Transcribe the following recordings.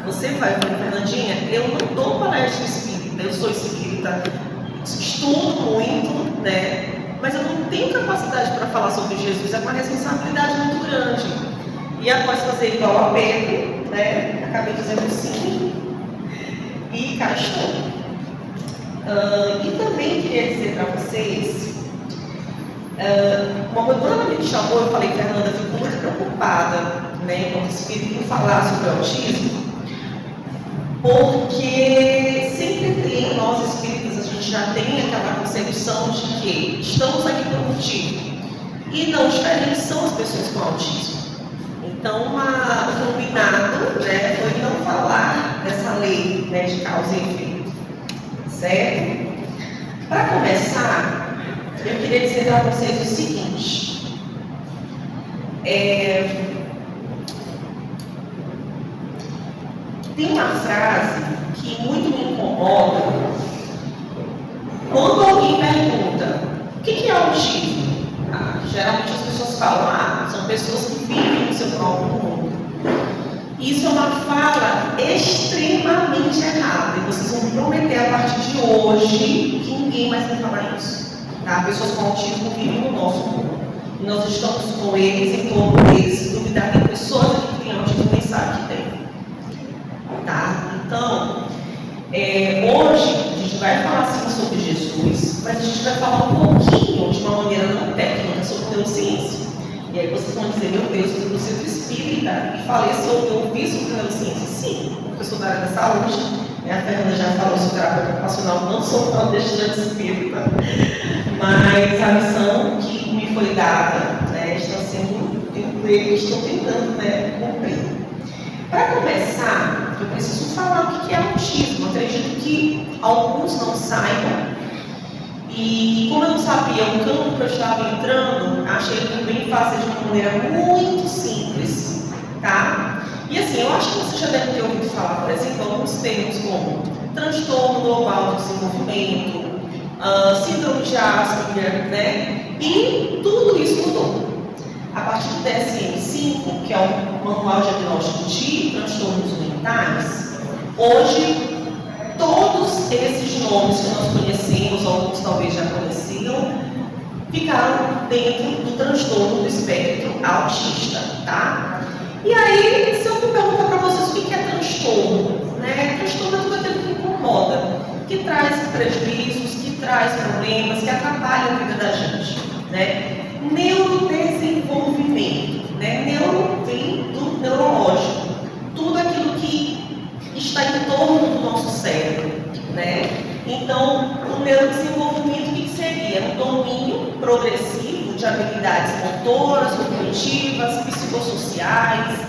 Você vai ver, Fernandinha, eu não dou palestra espírita, eu sou espírita, estudo muito, né? Mas eu não tenho capacidade para falar sobre Jesus, é uma responsabilidade muito grande. E após fazer igual a Pedro, né? Acabei dizendo sim, e cá estou. E também queria dizer para vocês, quando ela me chamou, eu falei, Fernanda, eu fico muito preocupada, né, enquanto espírita, em falar sobre o autismo, porque sempre tem, nós espíritas, a gente já tem aquela concepção de que estamos aqui por um motivo, e não diferente são as pessoas com autismo. Então, o combinado, né, foi não falar dessa lei, né, de causa e efeito, certo? Para começar, eu queria dizer para vocês o seguinte, tem uma frase que muito me incomoda, quando alguém pergunta, o que é autismo? Geralmente as pessoas falam, são pessoas que vivem no seu próprio mundo. Isso é uma fala extremamente errada, e vocês vão me prometer a partir de hoje que ninguém mais vai falar isso. Tá? Pessoas com autismo vivem no nosso mundo. E nós estamos com eles, em torno deles. Se duvidar, tem pessoas que têm autismo nem sabem que tem. Tá? Então, hoje a gente vai falar sim sobre Jesus, mas a gente vai falar um pouquinho, de uma maneira não técnica, sobre neurociência. E aí vocês vão dizer, meu Deus, eu sou centro espírita e falei sobre ouvi sobre neurociência. Sim, professor da área da saúde, a Fernanda já falou sobre terapeuta ocupacional, não sou palestrante espírita, mas a missão que me foi dada, né, está sendo, estou tentando, né, cumprir. Para começar, eu preciso falar o que é autismo. Eu acredito que alguns não saibam. E como eu não sabia o campo que eu estava entrando, achei que bem fazer de uma maneira muito simples, tá? E assim, eu acho que você já deve ter ouvido falar, por exemplo, alguns termos como transtorno global do desenvolvimento, síndrome de Asperger, né? E tudo isso mudou. A partir do DSM-5, que é o Manual Diagnóstico de Transtornos Mentais, hoje todos esses nomes que nós conhecemos, alguns talvez já conheciam, ficaram dentro do transtorno do espectro autista, tá? E aí, se eu me perguntar para vocês o que é transtorno, né? Transtorno é tudo aquilo que incomoda, que traz prejuízos, que traz problemas, que atrapalha a vida da gente, né? Neurodesenvolvimento, né? Neuro vem do neurológico, tudo aquilo que está em torno do nosso cérebro, né? Então, o neurodesenvolvimento, o que seria? Um domínio progressivo de habilidades motoras, cognitivas, psicossociais,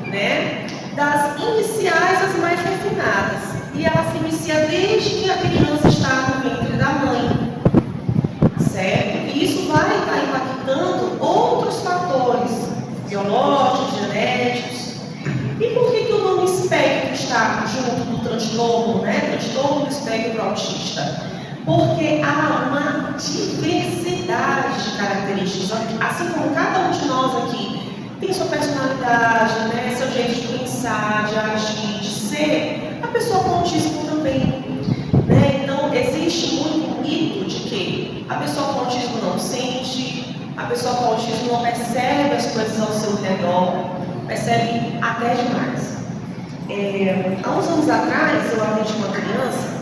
né? Das iniciais às mais refinadas. E ela se inicia desde que a criança está no ventre da mãe, certo? E isso vai estar impactando outros fatores biológicos, genéticos. E por que o nome espectro está junto do transtorno, né? Transtorno do espectro autista? Porque há uma diversidade de características, assim como cada um de nós aqui tem sua personalidade, né? Seu jeito de pensar, de agir, de ser, a pessoa com autismo também, né? Então, existe muito um mito de que a pessoa com autismo não sente, a pessoa com autismo não percebe as coisas ao seu redor, percebe até demais. Há uns anos atrás, eu atendi uma criança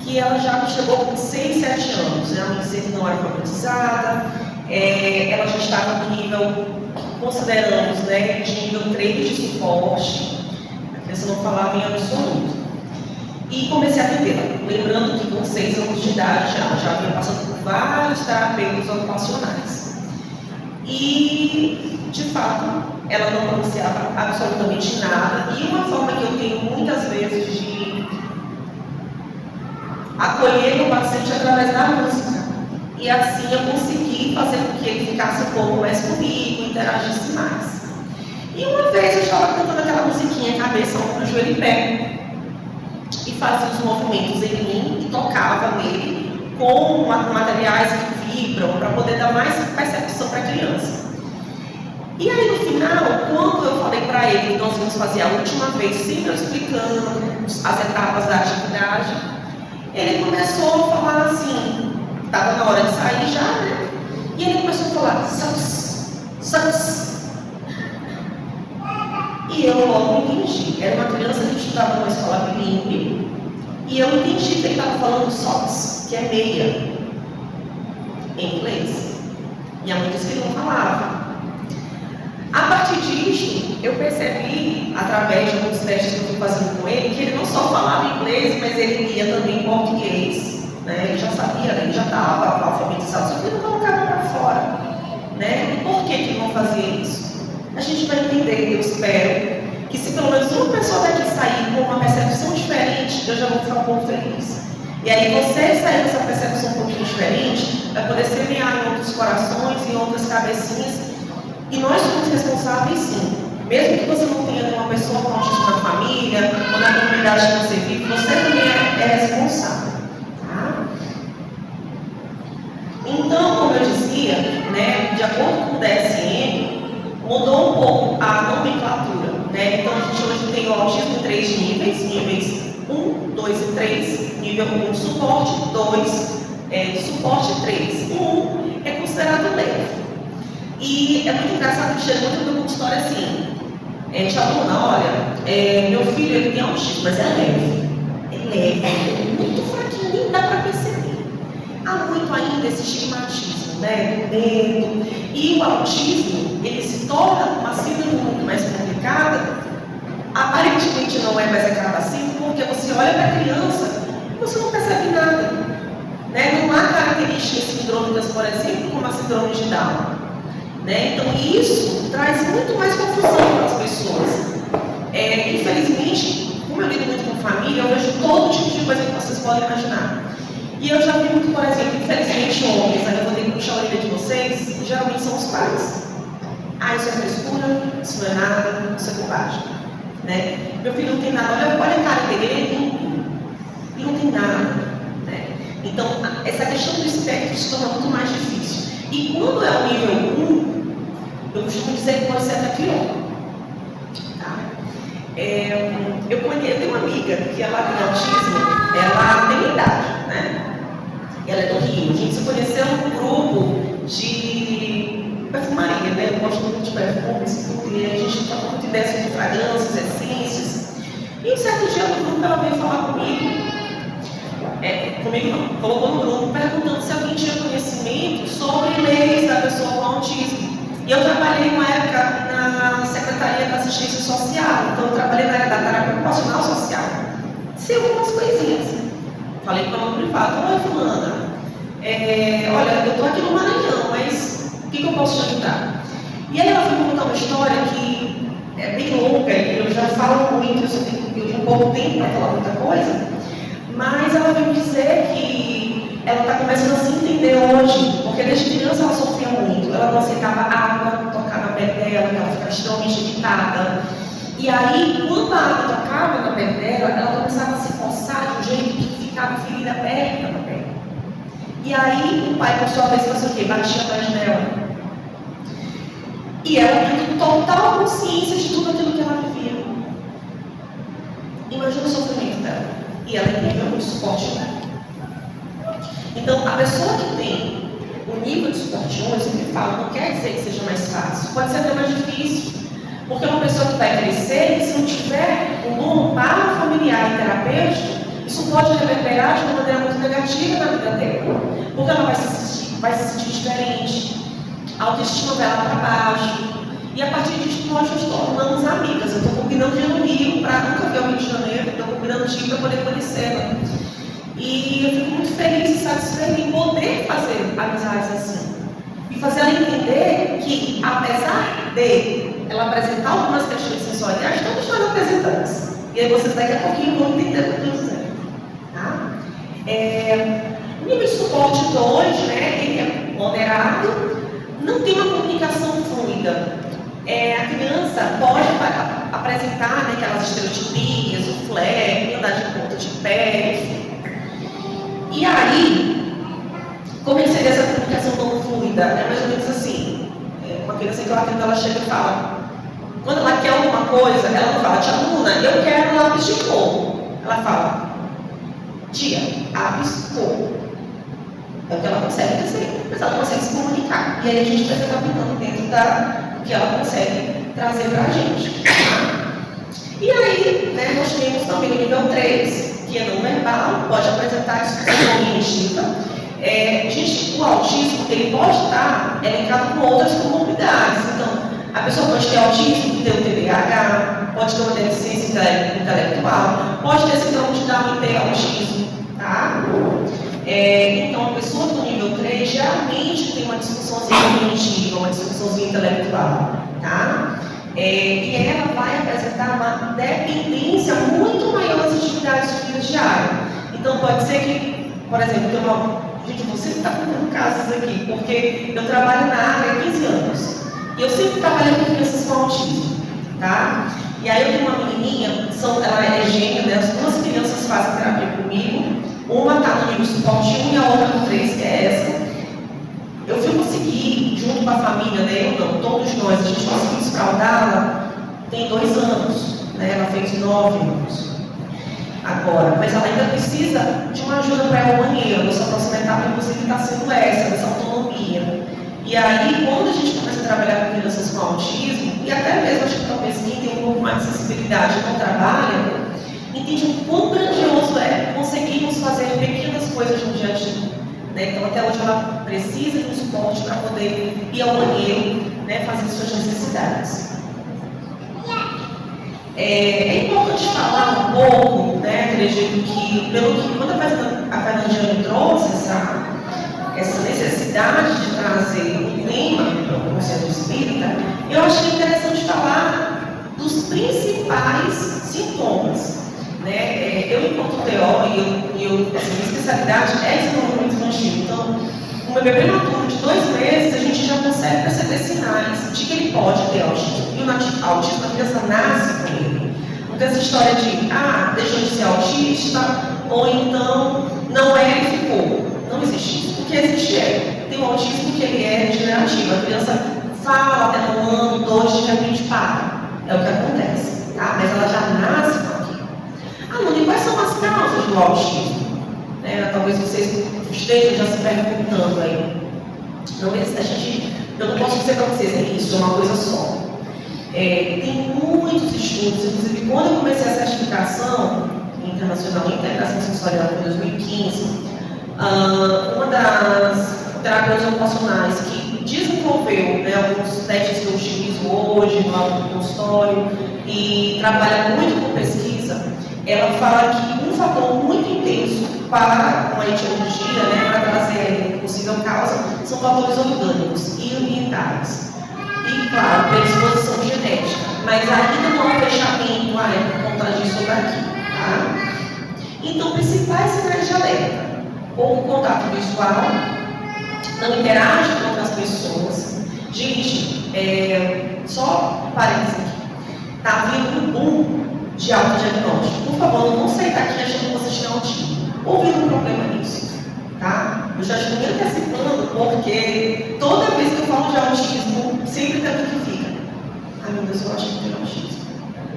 que ela já chegou com 6, 7 anos, né? Uma que não era alfabetizada, ela já estava no nível, consideramos, né, de nível 3 de suporte, a criança não falava em absoluto. E comecei a atendê-la, lembrando que com 6 anos de idade já vinha passando por vários terapeutas ocupacionais. E, de fato, ela não pronunciava absolutamente nada. E uma forma que eu tenho muitas vezes de acolher o paciente através da música. E assim eu consegui fazer com que ele ficasse um pouco mais comigo, interagisse mais. E uma vez eu estava cantando aquela musiquinha, cabeça, ombro, joelho e pé. E fazia os movimentos em mim e tocava nele com materiais que vibram para poder dar mais percepção para a criança. E aí no final, quando eu falei para ele que nós íamos fazer a última vez, sempre explicando as etapas da atividade, ele começou a falar assim, estava na hora de sair já, né? E ele começou a falar, Sans. E eu logo entendi. Era uma criança que estudava numa escola bilíngue, e eu entendi que ele estava falando socks, que é meia, em inglês. Minha mãe disse que ele não falava. A partir disso, eu percebi, através de alguns testes que eu fui fazendo com ele, que ele não só falava inglês, mas ele lia também português. Né? Ele já sabia, né? Ele já estava alfabetizado, só que ele não colocava para fora. Né? E por que ele não fazia isso? A gente vai entender, eu espero, que se pelo menos uma pessoa daqui sair com uma percepção diferente, eu já vou ficar um pouco feliz. E aí você sair com essa percepção um pouquinho diferente, vai poder semear em outros corações, em outras cabecinhas. E nós somos responsáveis sim. Mesmo que você não tenha nenhuma pessoa com autismo na família, ou na comunidade que você vive, você também é responsável. Tá? Então, como eu dizia, né, de acordo com o DSM, mudou um pouco a nomenclatura. Né? Então, a gente hoje tem o autismo em 3 níveis, níveis 1, 2 e 3, nível 1 suporte, 2 suporte 3. O 1 é considerado leve. E é muito engraçado que chega muito no consultório assim, tia Bruna, olha, meu filho ele tem autismo, mas é leve. É leve, é muito fraquinho, nem dá para perceber. Há muito ainda esse estigmatismo, né, do medo. E o autismo, ele se torna uma síndrome muito mais complicada. Aparentemente não é, mas acaba assim, porque você olha para a criança e você não percebe nada. Né? Não há características sindrômicas, por exemplo, como a síndrome de Down. Né? Então isso traz muito mais confusão para as pessoas. Infelizmente, como eu lido muito com família, eu vejo todo tipo de coisa que vocês podem imaginar. E eu já vi muito, por exemplo, infelizmente homens, aí eu vou ter que puxar a orelha de vocês, geralmente são os pais. Isso é frescura, isso não é nada, isso é bobagem. Né? Meu filho não tem nada, olha a cara dele, ele é limpo, e não tem nada. Né? Então, essa questão do espectro se torna muito mais difícil. E quando é o nível 1, eu costumo dizer que pode ser até pior. Tá? Eu tenho uma amiga que ela tem autismo, ela tem idade, né? Ela é do Rio. A gente se conheceu num grupo de perfumaria, né? Eu gosto muito de perfumes, e a gente trocou muito ideia sobre fragrâncias, essências. E um certo dia no grupo ela veio falar comigo não, colocou no grupo perguntando se alguém tinha conhecimento sobre leis da pessoa com autismo. E eu trabalhei uma época na Secretaria da Assistência Social, então eu trabalhei na área da terapia ocupacional social. Sei algumas coisinhas. Falei para ela no privado, oi fulana, olha, eu estou aqui no Maranhão, mas o que eu posso te ajudar? E aí ela foi me contar uma história que é bem longa, e eu já falo muito, eu tenho pouco tempo para falar muita coisa, mas ela veio dizer que ela está começando a se entender hoje, porque desde criança ela sofria muito, ela não aceitava água tocar na pele dela, ela ficava extremamente irritada. E aí, quando a água tocava na pele dela, ela começava a se coçar de um jeito que ficava ferida aberta na pele. E aí, o pai, por sua vez, fazia o quê? Batia atrás dela. E ela tendo total consciência de tudo aquilo que ela vivia. Imagina o sofrimento dela. E ela entendeu o suporte 1. Então, a pessoa que tem o nível de suporte 1, eu sempre falo, não quer dizer que seja mais fácil, pode ser até mais difícil. Porque uma pessoa que vai crescer, se não tiver um bom amparo familiar e terapêutico, isso pode reverberar de uma maneira muito negativa na vida dela. Porque ela vai se sentir diferente, a autoestima vai lá para baixo. E a partir disso nós nos tornamos amigas. Eu estou combinando de ir no Rio, para nunca ver o Rio de Janeiro, estou combinando de ir para poder conhecê-la. E eu fico muito feliz e satisfeita em poder fazer amizades assim. E fazer ela entender que, apesar de ela apresentar algumas questões sensoriais, todos nós apresentamos. E aí vocês daqui a pouquinho vão entender o que eu estou dizendo. Tá? O nível de suporte 2, né, ele é moderado, não tem uma comunicação fluida. A criança pode apresentar, né, aquelas estereotipias, o flare, andar de ponta de pé, enfim. E aí, como é que seria essa comunicação não fluida? É mais ou menos assim, uma criança que ela chega e fala, quando ela quer alguma coisa, ela não fala, tia Luna, eu quero um lápis de cor. Ela fala, tia, lápis cor. É o que ela consegue dizer, mas ela consegue se comunicar. E aí a gente vai se adaptando dentro do que ela consegue trazer para a gente. E aí, né, nós temos também o nível 3, que é não verbal, pode apresentar disfunção cognitiva. O autismo ele pode estar linkado com outras comorbidades. Então, a pessoa pode ter autismo, ter o TDAH, pode ter uma deficiência intelectual, pode ter síndrome de Down e ter autismo, tá? Então, a pessoa do nível 3 geralmente tem uma disfunçãozinha cognitiva, uma disfunçãozinha intelectual, tá? E ela vai apresentar uma dependência muito maior das atividades de vida diária. Então, pode ser que, por exemplo, tem uma... Gente, você está contando casos aqui, porque eu trabalho na área há 15 anos. E eu sempre trabalhei com crianças com autismo, tá? E aí eu tenho uma menininha, ela é gêmea, né? As duas crianças fazem terapia comigo. Uma está no nível suporte 1 e a outra no 3, que é essa. Eu fui conseguir, junto com a família, né? Eu não, todos nós, a gente conseguiu desfraudá-la tem 2 anos, né? Ela fez 9 anos. Agora, mas ela ainda precisa de uma ajuda para ir ao banheiro. A nossa próxima etapa, inclusive, está sendo essa autonomia. E aí, quando a gente começa a trabalhar com crianças com autismo, e até mesmo acho que talvez quem tem um pouco mais de acessibilidade não trabalha, entende o quão grandioso é conseguirmos fazer pequenas coisas no dia a dia. Né? Então, até hoje ela precisa de um suporte para poder ir ao banheiro, né, fazer suas necessidades. É importante falar um pouco, né, pelo jeito que, quando a Fernandinha me trouxe essa necessidade de trazer o tema para o conceito espírita, eu achei interessante falar dos principais sintomas. Né? Eu, enquanto TO, minha especialidade é desenvolvimento infantil. Então, um bebê prematuro de 2 meses, a gente já consegue perceber sinais de que ele pode ter autismo. E o autismo, a criança nasce com ele. Não tem essa história de, deixou de ser autista, ou então não é e ficou. Não existe isso. O que existe tem um autismo que ele é degenerativo. A criança fala até um ano, 2, de repente para. É o que acontece. Tá? Mas ela já nasce com aquilo. Luna, e quais são as causas do autismo? Talvez vocês estejam já se perguntando aí. Eu não posso dizer para vocês que isso é uma coisa só. Tem muitos estudos, inclusive quando eu comecei a certificação internacional em integração sensorial em 2015, uma das terapeutas ocupacionais que desenvolveu, né, alguns testes que eu utilizo hoje no consultório e trabalha muito com pesquisa, ela fala que um fator muito intenso para uma etiologia, né, para trazer possível causa, são fatores orgânicos e ambientais. E, claro, predisposição genética, mas ainda não há fechamento, por conta disso ou daquilo, tá? Então, principais sinais de alerta: pouco contato visual, não interage com outras pessoas. Gente, só parênteses aqui, está vindo um boom de autodiagnóstico. Por favor, não vão sair daqui achando que vocês têm autismo. Houve um problema nisso, tá? Eu já estou me antecipando, porque toda vez que eu falo de autismo, sempre tem alguém que fica: meu Deus, eu acho que tem autismo.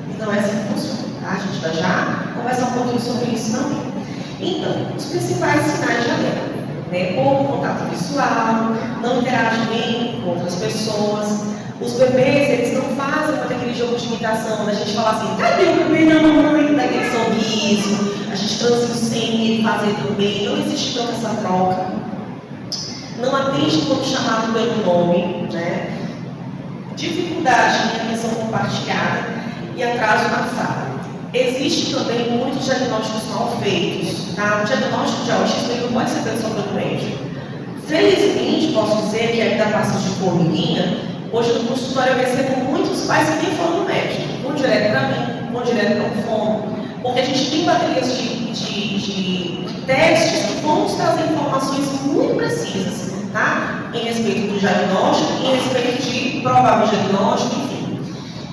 E não é assim que funciona, tá? A gente vai já conversar um pouquinho sobre isso também. Então, os principais sinais de alerta, né? Pouco contato visual, não interage bem com outras pessoas. Os bebês, eles não fazem muito aquele jogo de imitação, da gente falar assim: cadê o bebê da mamãe? Daquele sorriso, a gente transa sem ele fazer também. Não existe tanta essa troca. Não atende quando chamado pelo nome, né? Dificuldade em atenção compartilhada e atraso na fala. Existe também muitos diagnósticos mal feitos, tá? O diagnóstico de autismo ele não pode ser feito só pelo médico. Felizmente, posso dizer que ainda passa de formiguinha. Hoje no consultório eu recebo muitos pais que nem foram no médico, vão direto para mim, vão direto para o fono, porque a gente tem baterias de testes que vão nos trazer informações muito precisas, tá? Em respeito do diagnóstico, em respeito de provável diagnóstico, enfim.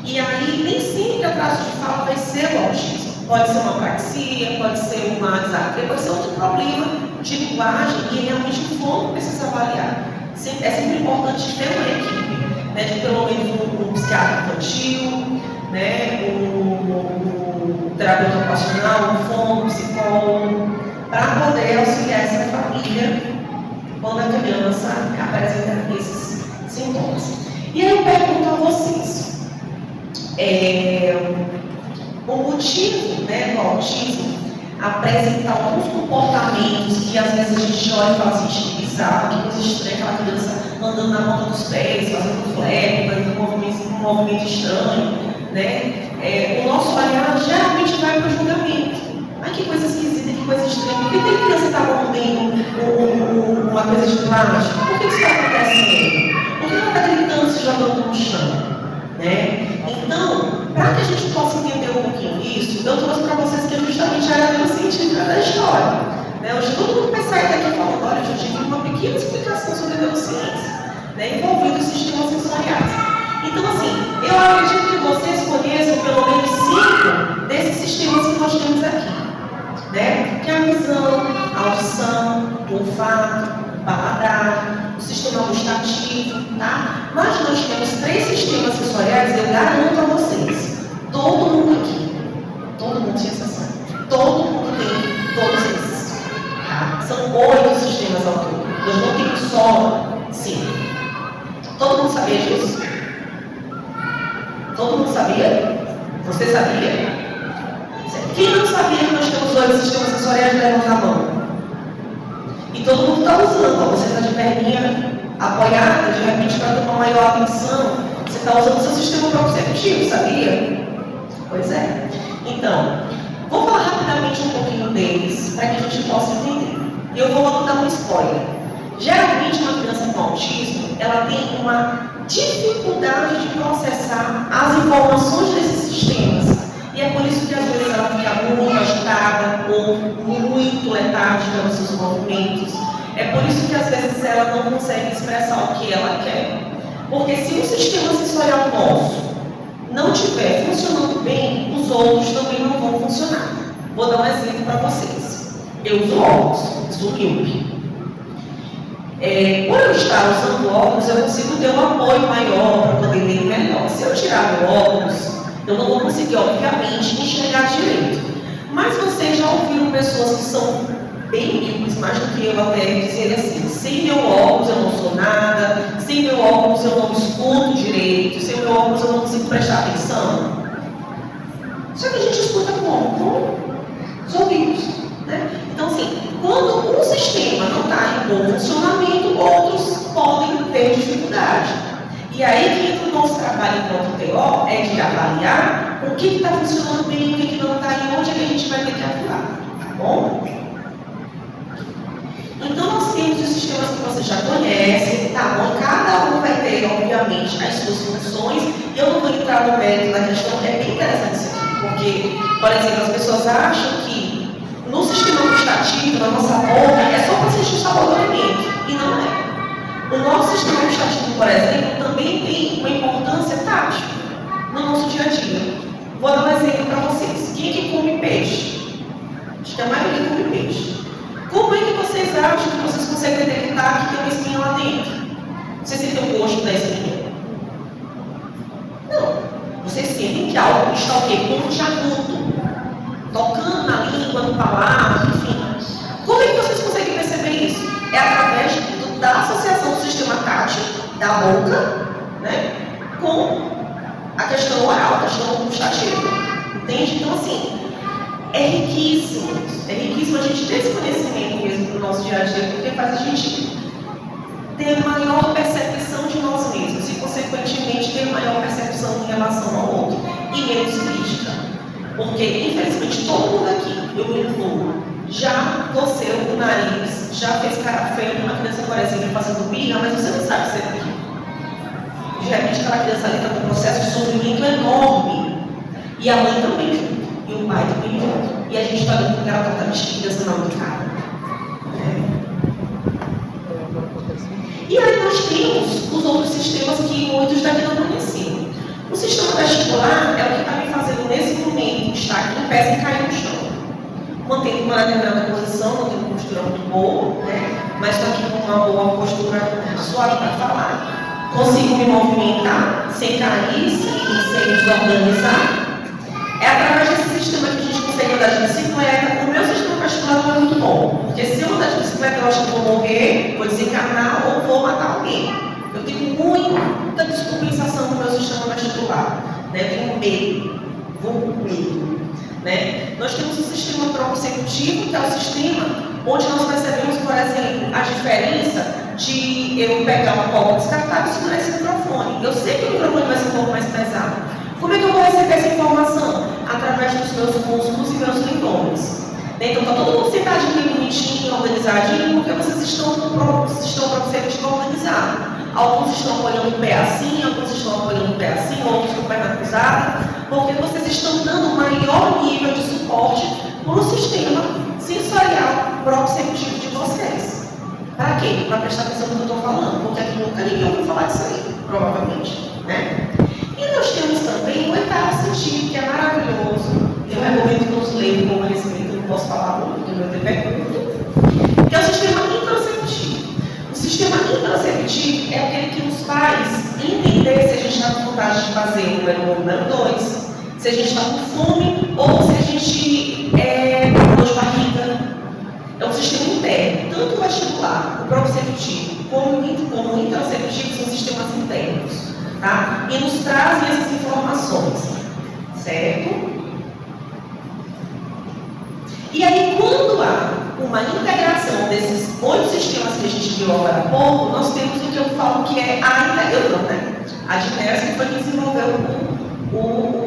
E aí, nem sempre atraso de fala vai ser o autismo. Pode ser uma apraxia, pode ser uma disartria, pode ser outro problema de linguagem e realmente o fono precisa avaliar. É sempre importante ter uma equipe. né, de pelo menos um psiquiatra infantil, né, um terapeuta ocupacional, um fono, um psicólogo, para poder auxiliar essa família quando a criança apresenta esses sintomas. E aí eu pergunto a vocês, o motivo, né, do autismo apresentar alguns comportamentos que às vezes a gente olha e fala assim, que bizarro, que coisa estranha, aquela criança andando na ponta dos pés, fazendo flare, fazendo um movimento estranho, né? O nosso olhar geralmente vai para o julgamento. Ai, que coisa esquisita, que coisa estranha. Por que tem criança que está mordendo uma coisa de plástico? Por que isso está acontecendo? Por que ela está gritando, se jogando no chão? Né? Então, para que a gente possa entender um pouquinho isso, eu trouxe para vocês que é justamente a área científica da história. Né? Hoje todo mundo vai sair daqui falando, olha, eu tive uma pequena explicação sobre a neurociência, né, envolvendo os sistemas sensoriais. Então, assim, eu acredito que vocês conheçam pelo menos 5 desses sistemas que nós temos aqui. Né? Que é a visão, a audição, o olfato, o paladar, o sistema gustativo, tá? Mas nós temos 3 sistemas sensoriais, eu garanto a vocês, todo mundo aqui, todo mundo sem exceção, todo mundo tem todos esses, tá? São 8 sistemas ao todo, nós não temos só 5. Todo mundo sabia disso? Todo mundo sabia? Você sabia? Quem não sabia que nós temos 8 sistemas sensoriais, levanta a mão. E todo mundo está usando, ó, você está de perninha apoiada, de repente para ter uma maior atenção, você está usando o seu sistema proprioceptivo, sabia? Pois é. Então, vou falar rapidamente um pouquinho deles, para que a gente possa entender. E eu vou logo dar um spoiler. Geralmente, uma criança com autismo, ela tem uma dificuldade de processar as informações desses sistemas. E é por isso que às vezes ela fica muito agitada ou muito letárgica nos seus movimentos. É por isso que às vezes ela não consegue expressar o que ela quer. Porque se o sistema sensorial nosso não estiver funcionando bem, os outros também não vão funcionar. Vou dar um exemplo para vocês. Eu uso óculos, sou míope. Por eu estar usando óculos, eu consigo ter um apoio maior para poder ler melhor. Se eu tirar meu óculos, eu não vou conseguir, obviamente, enxergar direito. Mas vocês já ouviram pessoas que são bem míopes, mais do que eu até dizer assim, sem meu óculos eu não sou nada, sem meu óculos eu não escuto direito, sem meu óculos eu não consigo prestar atenção. Só que a gente escuta como? Com os ouvidos. Né? Então, assim, quando um sistema não está em bom funcionamento, outros podem ter dificuldade. E aí que entra o nosso trabalho enquanto TO, é de avaliar o que está funcionando bem, o que não está e onde é que a gente vai ter que atuar. Tá bom? Então, nós temos os sistemas que você já conhece, tá bom? Cada um vai ter, obviamente, as suas funções. E eu não vou entrar no mérito da questão, é bem interessante isso aqui, porque, por exemplo, as pessoas acham que no sistema gustativo, na nossa boca, é só para sentir o sabor do alimento, e não é. O nosso sistema gustativo, por exemplo, também tem uma importância tátil no nosso dia a dia. Vou dar um exemplo para vocês. Quem é que come peixe? Acho que a maioria come peixe. Como é que vocês acham que vocês conseguem detectar que tem uma espinha lá dentro? Vocês sentem o gosto da espinha? Não. Vocês sentem que algo está o quê? Pontiagudo, tocando na língua, no paladar, enfim. Como é que vocês conseguem perceber isso? É através da associação do sistema tátil da boca, né, com a questão oral, a questão gustativa. Entende? Então, assim, é riquíssimo a gente ter esse conhecimento mesmo no nosso dia a dia, porque faz a gente ter maior percepção de nós mesmos e, consequentemente, ter maior percepção em relação ao outro e menos crítica. Porque, infelizmente, todo mundo aqui, eu me incluo, já torceu o nariz, já fez cara feia com uma criança, por exemplo, fazendo birra, mas você não sabe ser birra. De repente, aquela criança ali está com um processo de sofrimento enorme. E a mãe também junto, e o pai também junto. E a gente está dando com aquela torta mexida, assim, na cara. E aí nós temos os outros sistemas que muitos daqui não conheciam. O sistema vestibular é o que está me fazendo nesse momento estar aqui em pé sem cair no chão. Mantendo uma determinada posição, mantendo uma postura muito boa, né? Mas estou aqui com uma boa postura suave para falar. consigo me movimentar sem cair, sem desorganizar. É através desse sistema que a gente consegue andar de bicicleta. O meu sistema vascular não é muito bom, porque se eu andar de bicicleta eu acho que vou morrer, vou desencarnar ou vou matar alguém. Eu tenho muita descompensação no meu sistema vascular, né? Eu tenho medo, vou com medo, né? Nós temos um sistema proprioceptivo, que é o sistema onde nós percebemos, por exemplo, a diferença de eu pegar uma copa descartável e segurar esse microfone. Eu sei que o microfone vai ser um pouco mais pesado. Como é que eu vou receber essa informação? Através dos meus músculos e meus tendões. Então, está todo mundo sentadinho, bem bonitinho, organizadinho, porque vocês estão com o sistema proprioceptivo organizado. Alguns estão apoiando o pé assim, alguns estão apoiando o pé assim, outros com a perna cruzada, porque vocês estão dando um maior nível de suporte para o sistema sensorial proprioceptivo de vocês. Para quê? Para prestar atenção no que eu estou falando, porque aqui nunca ninguém ouviu falar disso aí, provavelmente, né? E nós temos também o oitavo sentido, que é maravilhoso. Eu recomendo que todos leiam com respeito, eu não posso falar muito, porque meu tempo é curto, que é o sistema interoceptivo. O sistema interoceptivo é aquele que nos faz entender se a gente está com vontade de fazer o número 1 ou o número 2, se a gente está com fome ou se a gente com dor de barriga. É um sistema interno, tanto o vestibular, o proprioceptivo, como o interoceptivo são sistemas internos, tá? E nos trazem essas informações, certo? E aí, quando há uma integração desses 8 sistemas que a gente viu agora há pouco, nós temos o que eu falo que é a integração, né? A Dinerse, que foi quem desenvolveu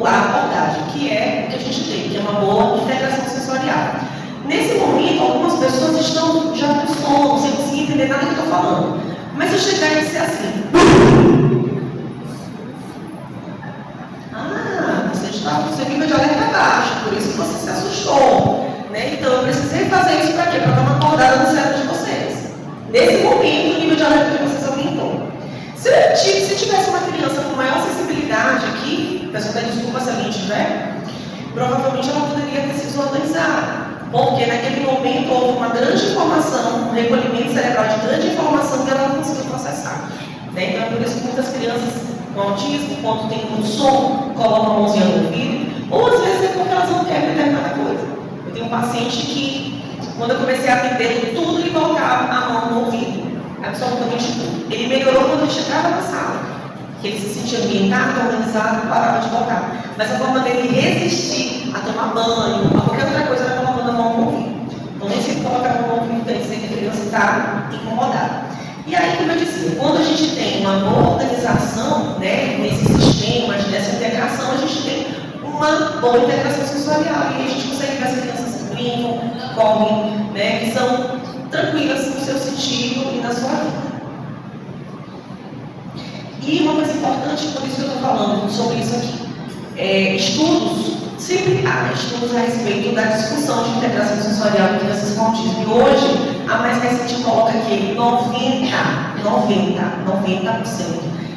a abordagem, que é o que a gente tem, que é uma boa integração sensorial. Nesse momento, algumas pessoas estão já com sono, sem conseguir entender nada que eu estou falando. Mas eu chegar e dizer assim: você está com seu nível de alerta baixo, por isso que você se assustou. Né? Então, eu precisei fazer isso para quê? Para dar uma acordada no cérebro de vocês. Nesse momento, o nível de alerta de vocês aumentou. Se tivesse uma criança com maior sensibilidade aqui, a pessoa até desculpa se alguém tiver, provavelmente ela poderia ter se desorganizado. Porque naquele momento houve uma grande informação, um recolhimento cerebral de grande informação que ela não conseguiu processar. Né? Então é por isso que muitas crianças com autismo, quando tem um som, colocam a mãozinha no ouvido, ou às vezes é porque elas não querem determinada coisa. Eu tenho um paciente que, quando eu comecei a atender, tudo ele colocava a mão no ouvido, absolutamente tudo. Ele melhorou quando ele chegava na sala, que ele se sentia ambientado, organizado, parava de tocar. Mas a forma dele resistir a tomar banho, a qualquer outra coisa, era colocando a mão no ouvido. Então, nem se coloca a mão no ouvido, tem que ser que a criança está incomodada. E aí, como eu disse, quando a gente tem uma boa organização, né, nesses sistemas, nessa integração, a gente tem uma boa integração sensorial e a gente consegue ver as crianças que brincam, correm, né, que são tranquilas no seu sentido e na sua vida. E uma coisa importante, por isso que eu estou falando sobre isso aqui, estudos, sempre há estudos a respeito da discussão de integração sensorial em crianças com autismo. E hoje, a mais recente coloca que 90%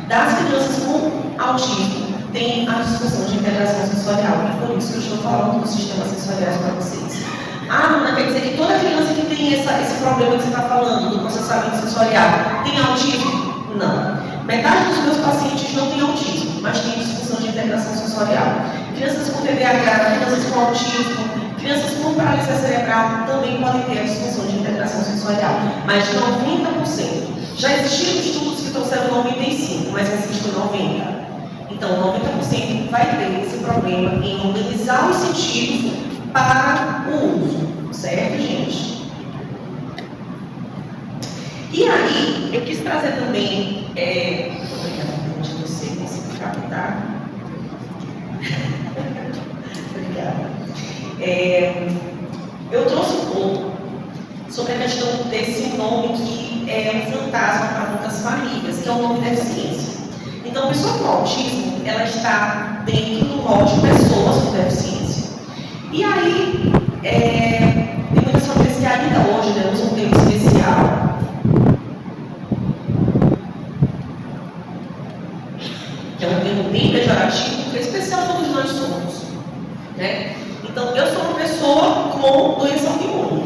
das crianças com autismo têm a discussão de integração sensorial. E por isso que eu estou falando dos sistemas sensoriais para vocês. Não quer dizer que toda criança que tem esse problema que você está falando, do processamento sensorial, tem autismo? Não. Metade dos meus pacientes não tem autismo, mas tem disfunção de integração sensorial. Crianças com TDAH, crianças com autismo, crianças com paralisia cerebral também podem ter a disfunção de integração sensorial, mas 90%. Já existiram estudos que trouxeram 95%, mas existe 90%. Então, 90% vai ter esse problema em organizar os sentidos para o uso, certo, gente? E aí, eu quis trazer também, obrigada, de você conseguir captar. Obrigada. Eu trouxe um pouco sobre a questão desse nome que é um fantasma para muitas famílias, que é o nome deficiência. Então, a pessoa com autismo, ela está dentro do rol de pessoas com deficiência. E aí, tem muitas famílias que ainda hoje, né, usam um termo especial, que é um termo bem pejorativo, porque especial todos nós somos, né? Então, eu sou uma pessoa com doença autoimune.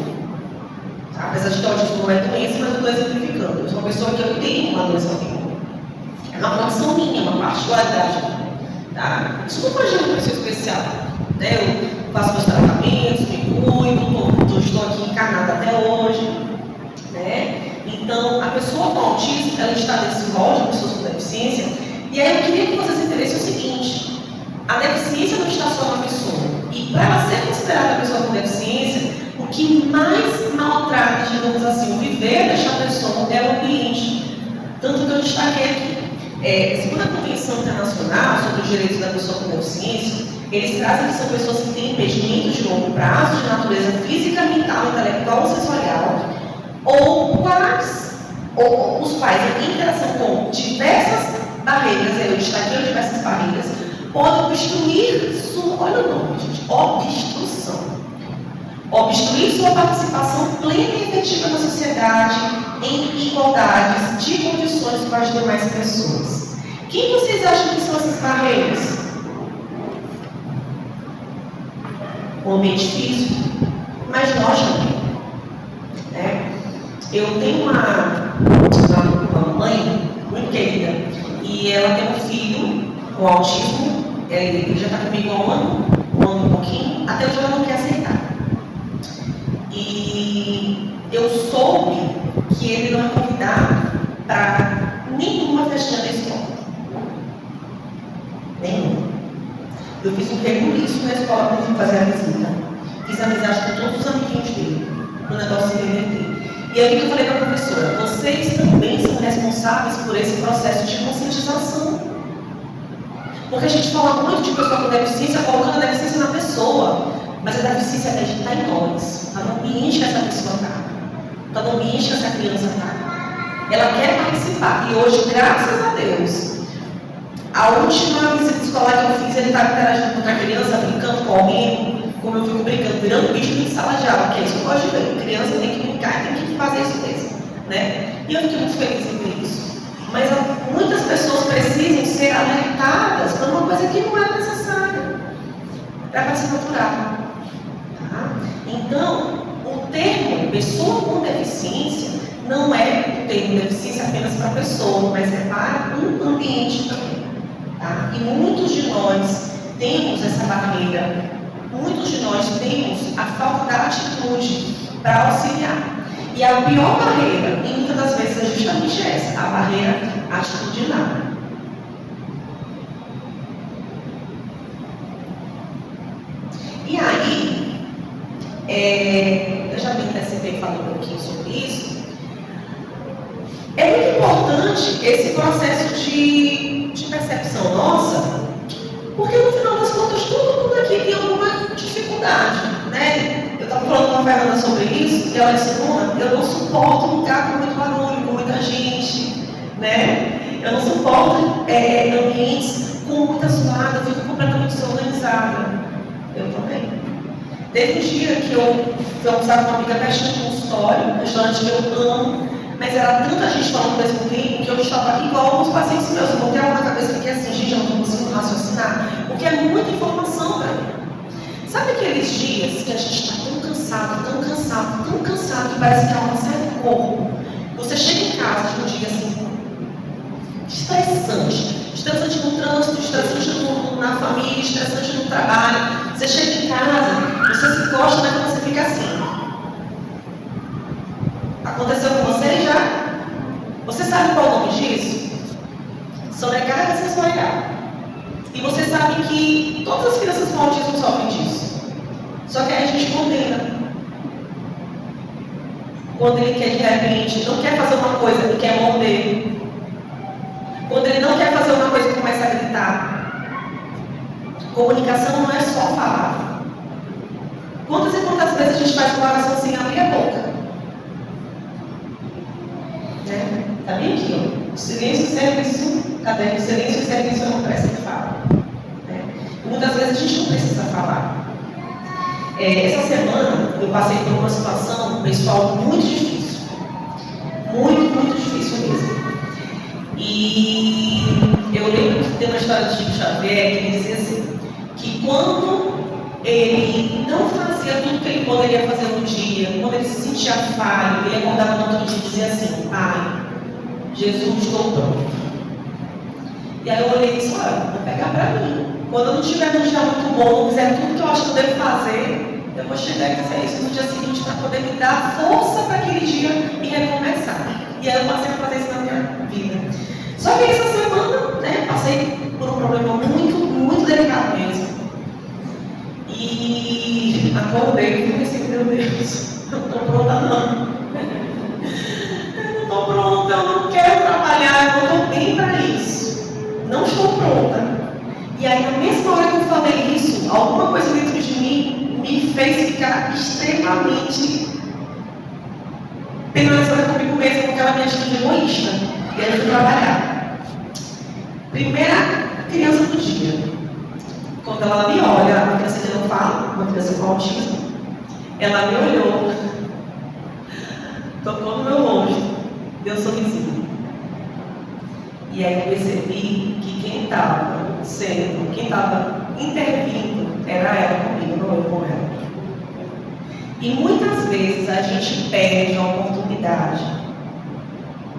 Tá? Apesar de que o autismo não é doença, mas eu estou exemplificando. Eu sou uma pessoa que eu tenho uma doença autoimune. É uma condição minha, uma particularidade. Tá? Desculpa agir uma pessoa especial. Né? Eu faço meus tratamentos, me cuido, estou aqui encarnada até hoje. Né? Então, a pessoa com autismo, ela está nesse rol de pessoas com deficiência. E aí eu queria que vocês entendessem o seguinte: a deficiência não está só na pessoa. E para ela ser considerada pessoa com deficiência, o que mais maltrata, digamos assim, o viver desta pessoa é o ambiente. Tanto que eu destaquei aqui. Segundo a Convenção Internacional sobre os Direitos da Pessoa com Deficiência, eles trazem que são pessoas que têm impedimentos de longo prazo, de natureza física, mental, intelectual ou sensorial, ou os quais, em interação com diversas barreiras, eu destaquei diversas barreiras, podem obstruir olha o nome, gente, obstruir sua participação plena e efetiva na sociedade, em igualdades de condições com as demais pessoas. Quem vocês acham que são essas barreiras? O ambiente físico, mas nós também. Né? Eu tenho uma mãe muito querida e ela tem um filho com autismo. Ele já está comigo há um ano e um pouquinho, até hoje ela não quer aceitar. E eu soube que ele não é convidado para nenhuma festinha da escola. Nenhuma. Eu fiz um rebuliço na escola quando fui fazer a visita. Fiz amizade com todos os amiguinhos dele, no negócio se reverter. E aí eu falei para a professora: vocês também são responsáveis por esse processo de conscientização. Porque a gente fala muito de pessoa com deficiência, colocando a deficiência na pessoa, mas a deficiência está em nós, está no ambiente que essa pessoa está no ambiente que essa criança está. Ela quer participar, e hoje, graças a Deus, a última visita escolar que eu fiz, ele estava interagindo com outra criança, brincando, correndo, como eu fico brincando, virando bicho em sala de aula, que é isso que eu gosto de ver. Criança tem que brincar, tem que fazer isso mesmo. Né? E eu fiquei muito feliz em ver isso. Mas muitas pessoas precisam ser alertadas para uma coisa que não é necessária para ser natural. Tá? Então, o termo pessoa com deficiência não é o termo deficiência apenas para a pessoa, mas é para um ambiente também. Tá? E muitos de nós temos essa barreira, muitos de nós temos a falta da atitude para auxiliar. E a pior barreira, e muitas das vezes é justamente essa, a barreira atitudinal. E aí, eu já me antecipei falando um pouquinho sobre isso. É muito importante esse processo de percepção nossa, porque no final das contas todo mundo aqui tem alguma dificuldade, né? Eu estava falando com a Fernanda sobre isso, e ela disse: eu não suporto um lugar com muito barulho, com muita gente, né? Eu não suporto ambientes com muita zoada, eu fico completamente desorganizada. Eu também. Teve um dia que eu fui almoçar com uma amiga pertinho do consultório, um restaurante que eu amo, mas era tanta gente falando ao mesmo tempo que eu estava igual aos pacientes meus. Eu botei algo na cabeça e fiquei assim: gente, eu não estou conseguindo raciocinar, porque é muita informação para mim. Sabe aqueles dias que a gente está tão cansado, que parece que a alma sai do corpo? Você chega em casa de um dia assim, estressante no trânsito, estressante na família, estressante no trabalho. Você chega em casa, você se encosta, mas você fica assim. Aconteceu com você já? Você sabe qual é o nome disso? Sobrecarga sensorial. E você sabe que todas as crianças com autismo sofrem disso. Só que aí a gente condena. Quando ele quer, de repente, não quer fazer uma coisa, ele quer morder. Quando ele não quer fazer uma coisa, ele começa a gritar. Comunicação não é só falar. Quantas e quantas vezes a gente faz uma oração sem abrir a boca? Né? Tá bem aqui, ó. Silêncio, serviço. Cadê? Silêncio e serviço é uma pressa que fala. Né? Muitas vezes a gente não precisa falar. Essa semana eu passei por uma situação pessoal muito difícil. Muito difícil mesmo. E eu lembro que tem uma história de Chico Xavier que ele dizia assim, que quando ele não fazia tudo que ele poderia fazer no dia, quando ele se sentia falho, ele acordava no outro dia e dizia assim: Pai, Jesus, estou pronto. E aí eu olhei e disse, olha, vou pegar para mim. Quando eu não tiver num dia muito bom, não fizer tudo que eu acho que eu devo fazer, eu vou chegar e dizer isso no dia seguinte para poder me dar força para aquele dia e recomeçar. E aí eu passei a fazer isso na minha vida. Só que essa semana, né, passei por um problema muito delicado mesmo. E acordei e pensei, meu Deus, eu não estou pronta não. Eu não estou pronta, eu não quero trabalhar, eu não estou bem para isso. Não estou pronta. E aí, na mesma hora que eu falei isso, alguma coisa dentro de mim me fez ficar extremamente penalizada comigo mesma, com aquela minha atitude egoísta. E aí eu fui trabalhar. Primeira criança do dia. Quando ela me olha, uma criança que não fala, uma criança com autismo, ela me olhou, tocou no meu rosto, deu um sorrisinho. E aí eu percebi que quem estava intervindo era ela comigo, não eu com ela. E muitas vezes a gente perde a oportunidade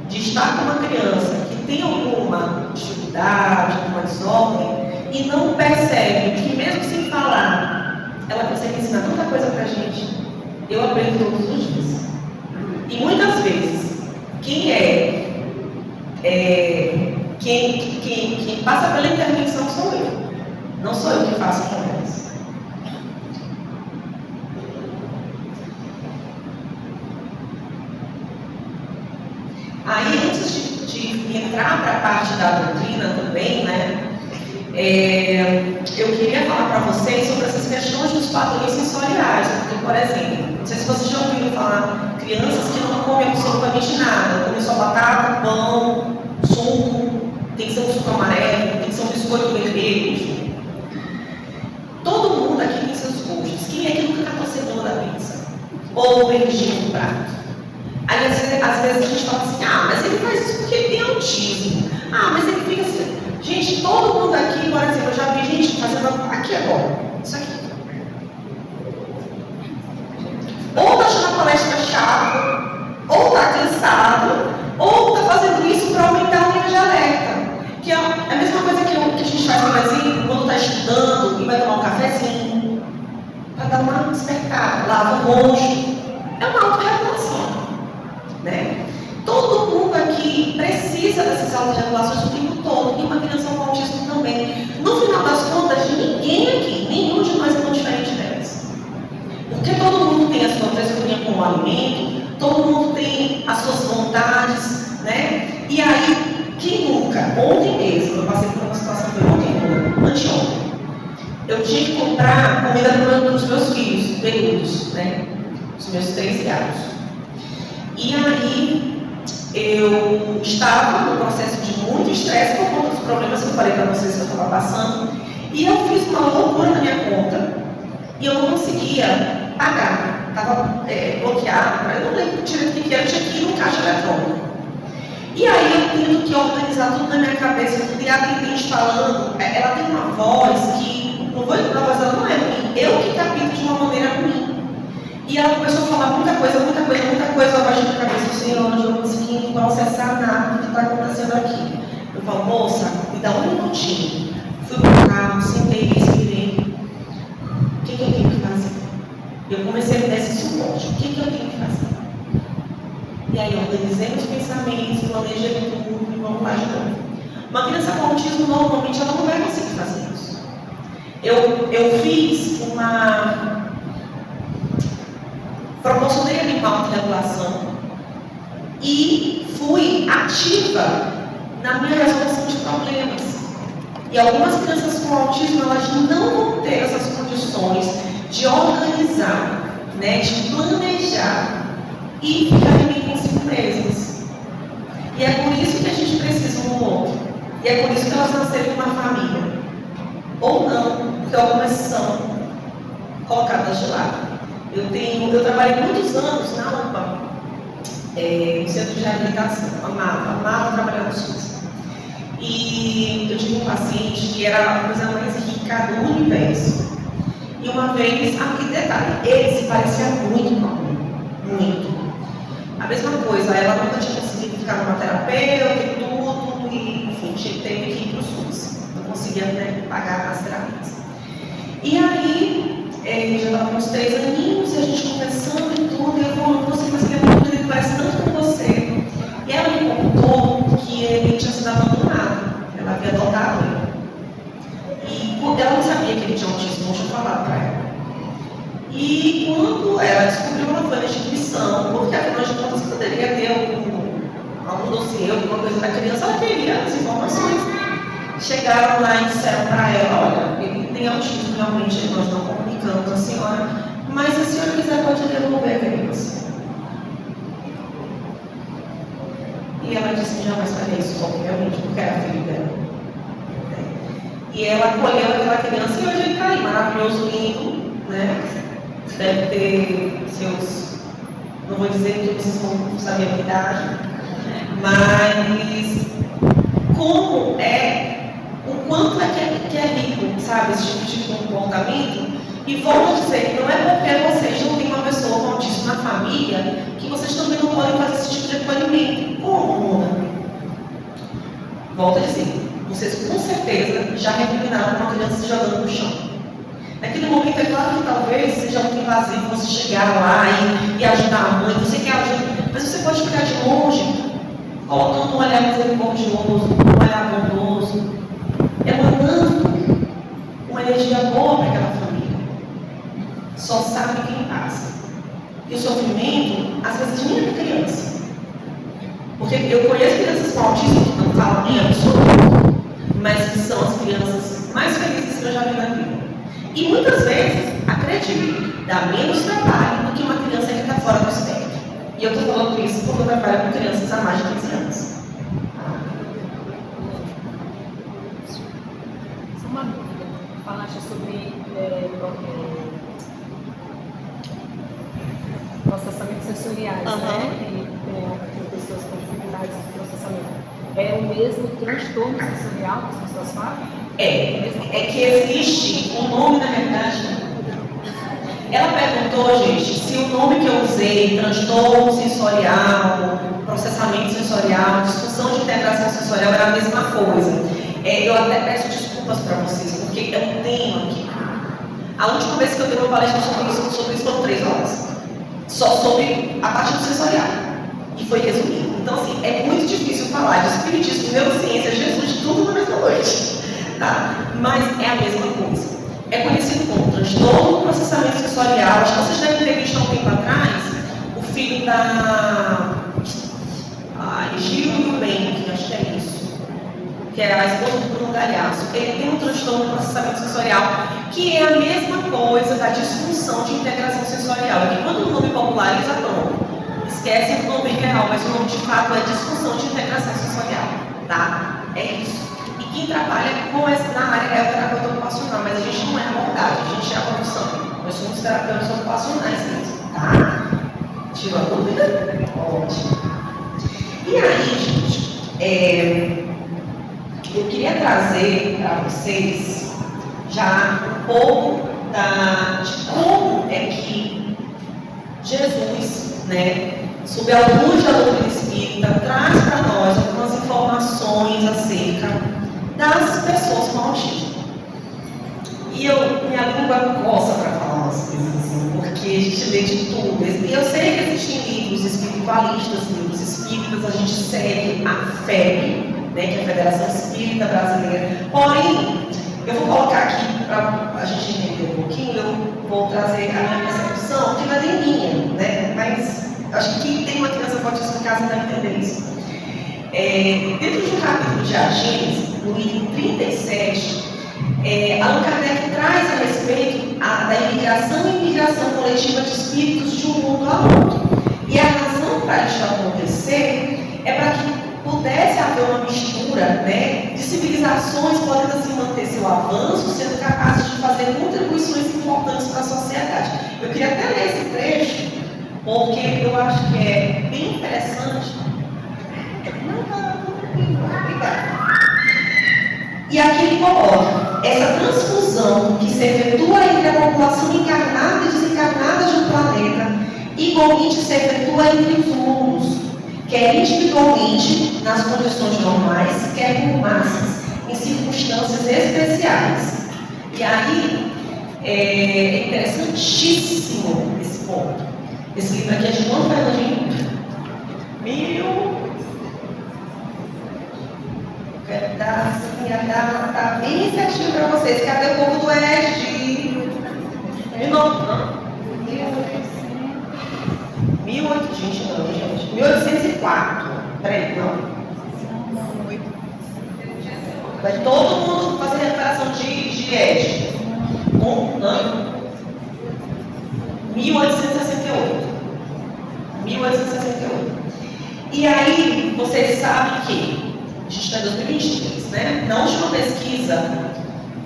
de estar com uma criança que tem alguma dificuldade, alguma desordem, e não percebe que mesmo sem falar, ela consegue ensinar tanta coisa pra gente. Eu aprendo todos os dias. E muitas vezes, quem passa pela intervenção sou eu. Não sou eu que faço com elas. Aí, antes de entrar para a parte da doutrina também, né? Eu queria falar para vocês sobre essas questões dos padrões sensoriais. Porque, por exemplo, não sei se vocês já ouviram falar, crianças que não comem absolutamente nada, comem só batata, pão, suco, tem que ser um suco amarelo, tem que ser um biscoito vermelho. Todo mundo aqui tem seus gostos. Quem é que nunca catou a cebola da pizza? Ou o beijinho no prato? Aí, às vezes a gente fala assim, mas ele faz isso porque ele tem autismo. Mas ele fica assim. Gente, todo mundo aqui, por exemplo, eu já vi gente fazendo aqui agora, isso aqui. Ou está achando a palestra chata, ou está cansado, ou está fazendo isso para aumentar o nível de alerta. Que é a mesma coisa que a gente faz, por exemplo, quando está estudando e vai tomar um cafezinho, para dar uma despertada, lava o rosto. É uma autorregulação, né? Todo mundo aqui precisa dessas autorregulações o tempo todo, e uma criança com autismo também. No final das contas, ninguém aqui, nenhum de nós é tão diferente delas. Porque todo mundo tem a sua frescurinha com o alimento, todo mundo tem as suas vontades, né? E aí, quem nunca, ontem mesmo, eu passei por uma situação que anteontem, eu tinha que comprar comida para os meus filhos, peludos, né? Os meus 3 gatos. E aí, eu estava no processo de muito estresse por conta dos problemas que eu falei para vocês que eu estava passando, e eu fiz uma loucura na minha conta e eu não conseguia pagar, estava bloqueado, eu não lembro direito o que era, eu tinha que ir no caixa eletrônico. E aí eu tendo que organizar tudo na minha cabeça, e a atendente falando, ela tem uma voz que, não vou lembrar a voz dela, não é ruim, eu que capito de uma maneira ruim. E ela começou a falar muita coisa, eu abaixei a cabeça, Senhor, eu não consegui processar nada do que está acontecendo aqui. Eu falo, moça, me dá um minutinho. Fui para o carro, sentei e respirei. O que eu tenho que fazer? Eu comecei a me dar esse suporte. O que eu tenho que fazer? E aí eu organizei meus pensamentos, planejei tudo e vamos lá de novo. Uma criança com autismo, normalmente, ela não vai conseguir fazer isso. Eu fiz proporcionei a minha autorregulação e fui ativa na minha resolução de problemas. E algumas crianças com autismo, elas não vão ter essas condições de organizar, né, de planejar e ficarem bem consigo mesmas. E é por isso que a gente precisa um do outro. E é por isso que elas nasceram em uma família. Ou não, porque algumas são colocadas de lado. Eu trabalhei muitos anos na UPA, no centro de reabilitação, amava trabalhar no SUS. E eu tive um paciente que era a coisa mais rica do universo. E uma vez, aqui detalhe, ele se parecia muito com a mãe, muito. A mesma coisa, ela nunca tinha conseguido ficar numa terapeuta e tudo, e enfim, gente teve que ir para o SUS, não conseguia, né, pagar as terapias. E aí, já estava com uns 3 aninhos, e a gente conversando e tudo, e eu falando, você, mas ele é muito, ele parece tanto com você. E ela me contou que ele tinha sido abandonado, ela havia adotado ele. E ela não sabia que ele tinha autismo, não tinha falado para ela. E quando ela descobriu, ela foi na instituição, porque afinal de contas poderia ter algum dossiê, alguma coisa da criança, ela queria as informações. Chegaram lá e disseram para ela, olha, ele tem autismo, realmente nós não comunicamos a senhora, mas se a senhora quiser pode devolver a criança. E ela disse que jamais faria isso, obviamente, porque era filho dela. E ela acolheu aquela criança e hoje ele está aí, maravilhoso, lindo, né? Deve ter seus, não vou dizer que vocês vão saber a idade, mas como o quanto que é rico, sabe, esse tipo de comportamento. E volto a dizer que não é porque vocês não têm uma pessoa com autismo na família que vocês também não podem fazer esse tipo de acolhimento. Como, Mona? Volto a dizer, vocês com certeza já recriminaram uma criança se jogando no chão. Naquele momento é claro que talvez seja muito invasivo você chegar lá e ajudar a mãe, você quer ajuda, mas você pode ficar de longe, colocando um olhar misericordioso, um olhar bondoso, emanando uma energia boa para aquela família. Só sabe quem passa. E o sofrimento, às vezes, nem é da criança. Porque eu conheço crianças com autismo que não falam nem absoluto, mas que são as crianças mais felizes que eu já vi na vida. E muitas vezes, acredite, dá menos trabalho do que uma criança que está fora do espectro. E eu estou falando isso porque eu trabalho com crianças há mais de 15 anos. Só uma dúvida. Falaste sobre processamentos sensoriais, né? E pessoas com dificuldades de processamento. É o mesmo transtorno sensorial que as pessoas falam? É que existe um nome, na verdade. Ela perguntou, gente, se o nome que eu usei, transtorno sensorial, processamento sensorial, disfunção de integração sensorial, era a mesma coisa. Eu até peço desculpas para vocês, porque é um tema que... A última vez que eu dei uma palestra sobre isso foram 3 horas. Só sobre a parte do sensorial. E foi resumido. Então, assim, é muito difícil falar de espiritismo, neurociência, Jesus, tudo na mesma noite. Tá? Mas é a mesma coisa. É conhecido como transtorno do processamento sensorial. Acho que vocês devem ter visto há um tempo atrás o filho da Gil Eubank, acho que é isso, que é a esposa do Bruno Galhaço. Ele tem um transtorno do processamento sensorial, que é a mesma coisa da disfunção de integração sensorial. É que quando o nome populariza, pronto, esquece o nome real, mas o nome de fato é disfunção de integração sensorial. Tá? É isso. Quem trabalha na área é o terapeuta ocupacional, mas a gente não é abordagem, a gente é a profissão. Nós somos terapeutas ocupacionais mesmo, tá? Tirou a dúvida? Ótimo. E aí, gente, eu queria trazer para vocês já um pouco de como é que Jesus, né, sob a luz da doutrina espírita, traz para nós algumas informações acerca das pessoas com autismo. E minha língua coça para falar umas coisas assim, porque a gente lê de tudo. E eu sei que existem livros espiritualistas, livros espíritas, a gente segue a FEB, né, que é a Federação Espírita Brasileira. Porém, eu vou colocar aqui para a gente entender um pouquinho, eu vou trazer a minha percepção, que não é nem minha, né, mas acho que quem tem uma criança pode explicar, você vai entender isso. Dentro de um capítulo de A Gênese, no item 37, Allan Kardec traz a respeito da imigração e imigração coletiva de espíritos de um mundo a outro. E a razão para isso acontecer é para que pudesse haver uma mistura, né, de civilizações podendo assim manter seu avanço, sendo capazes de fazer contribuições importantes para a sociedade. Eu queria até ler esse trecho, porque eu acho que é bem interessante. Obrigada. E aqui ele coloca essa transfusão que se efetua entre a população encarnada e desencarnada de um planeta, igualmente se efetua entre os mundos, quer individualmente, nas condições normais, quer por massas em circunstâncias especiais. E aí é interessantíssimo esse ponto. Esse livro aqui é de quanto, Fernandinho? Tá bem certinho para vocês. Cadê o povo do Oeste? De novo, não? 1804. Peraí, não. Vai todo mundo fazer recuperação de Ed. Um ano. 1868. 1868. E aí, vocês sabem que a gente está em 2023, né? Na última pesquisa,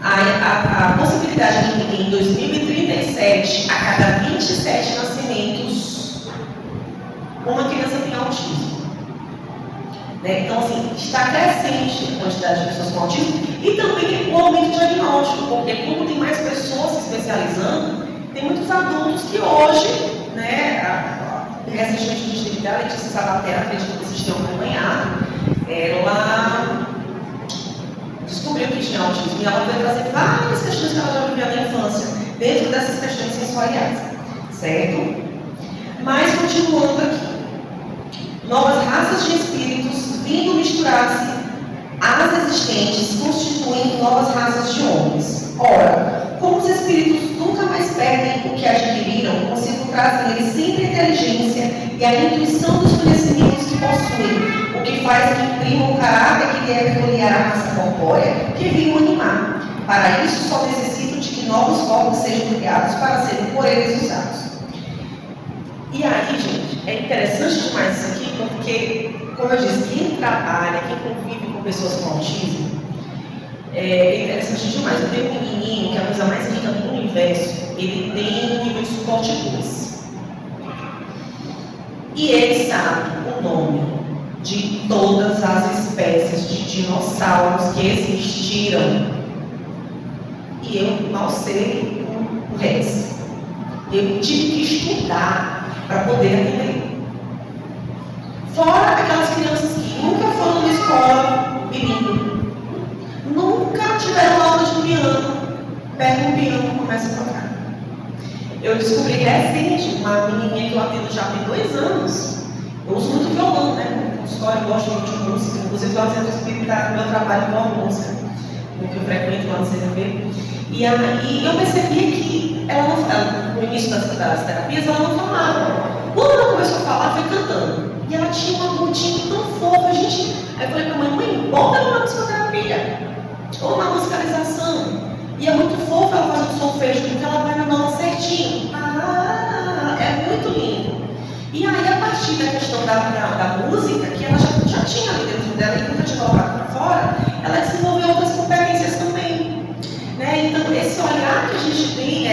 a possibilidade de que em 2037, a cada 27 nascimentos, uma criança tem autismo. Né? Então, assim, está crescente a quantidade de pessoas com autismo e também o aumento diagnóstico, porque como tem mais pessoas se especializando, tem muitos adultos que hoje, né, recentemente a gente teve a Letícia Sabatella, acredito que vocês tenham acompanhado, ela descobriu que tinha autismo e ela foi trazer várias questões que ela já vivia na infância, dentro dessas questões sensoriais, certo? Mas, continuando aqui, novas raças de espíritos vindo misturar-se às existentes constituem novas raças de homens. Ora, como os espíritos nunca mais perdem o que adquiriram, consigo trazem eles sempre a inteligência e a intuição dos conhecimentos que possuem, o que faz que imprimam o caráter que lhe é peculiar à raça corpórea que viu animar. Para isso, só necessitam de que novos corpos sejam criados para serem por eles usados. E aí, gente, é interessante demais isso aqui, porque, como eu disse, quem trabalha, quem convive com pessoas com autismo, é interessante demais. Eu tenho um menininho que é a coisa mais linda do universo, ele tem um nível de suporte 2. E ele sabe o nome de todas as espécies de dinossauros que existiram. E eu mal sei o resto. Eu tive que estudar para poder aprender. Fora aquelas crianças que nunca foram numa escola bilíngue, nunca tiveram aula de piano, pega um piano e começa a tocar. Eu descobri recente, uma menininha que eu atendo já tem 2 anos, eu uso muito violão, né? Eu gosto muito de música, inclusive eu atendo espírita no meu trabalho com a música, que eu frequento lá no CNV. E aí eu percebi que no início das terapias, ela não falava. Quando ela começou a falar, foi cantando. E ela tinha uma agudinha tão fofa, gente. Aí eu falei pra mãe, bota ela na psicoterapia, ou na musicalização. E é muito fofa ela fazer o solfejo, porque ela vai na nota certinho. É muito lindo. E aí, a partir da questão da música, que ela já tinha ali dentro dela e nunca tinha colocado para fora, ela desenvolveu outras competências também. Né? Então, esse olhar que a gente tem,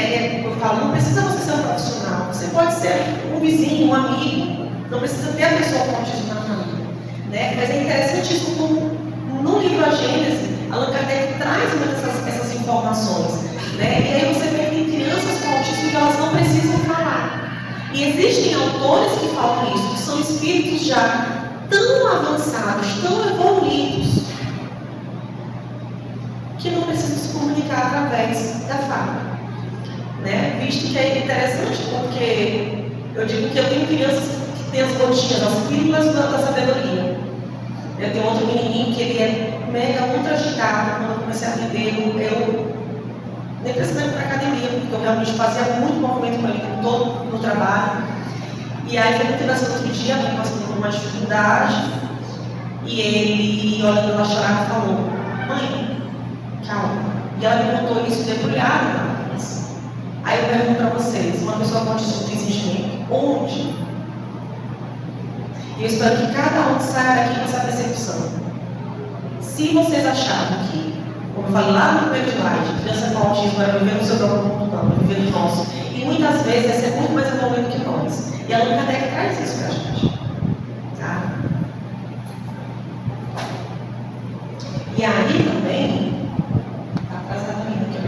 eu falo, não precisa você ser um profissional, você pode ser um vizinho, um amigo, não precisa ter a pessoa com autismo na família. Né? Mas é interessantíssimo como no livro A Gênese, Allan Kardec traz muitas essas informações. Né? E aí você vê que tem crianças com autismo que elas não precisam falar. E existem autores que falam isso, que são espíritos já tão avançados, tão evoluídos, que não precisam se comunicar através da fala. Né? Visto que é interessante, porque eu digo que eu tenho crianças que têm as gotinhas, as pílulas da sabedoria. Eu tenho outro menininho que ele é mega ultra agitado. Quando eu comecei a atender, eu nem precisava ir para a academia, porque eu realmente fazia muito movimento com ele todo no trabalho. E aí foi muito interessante outro dia, eu passando por uma dificuldade, e ele, olhando ela chorar, falou: mãe, calma. E ela me contou isso debulhado na cabeça. Aí eu pergunto para vocês, uma pessoa com autismo tem sentimento? Onde? E eu espero que cada um saia daqui com essa percepção. Se vocês achavam que, como eu falei lá no primeiro slide, criança com autismo era viver no seu próprio mundo, não, viver no nosso. E muitas vezes essa é muito mais evoluído que nós. E a Allan Kardec traz isso para a gente. Tá? E aí também, atrasada ainda aqui,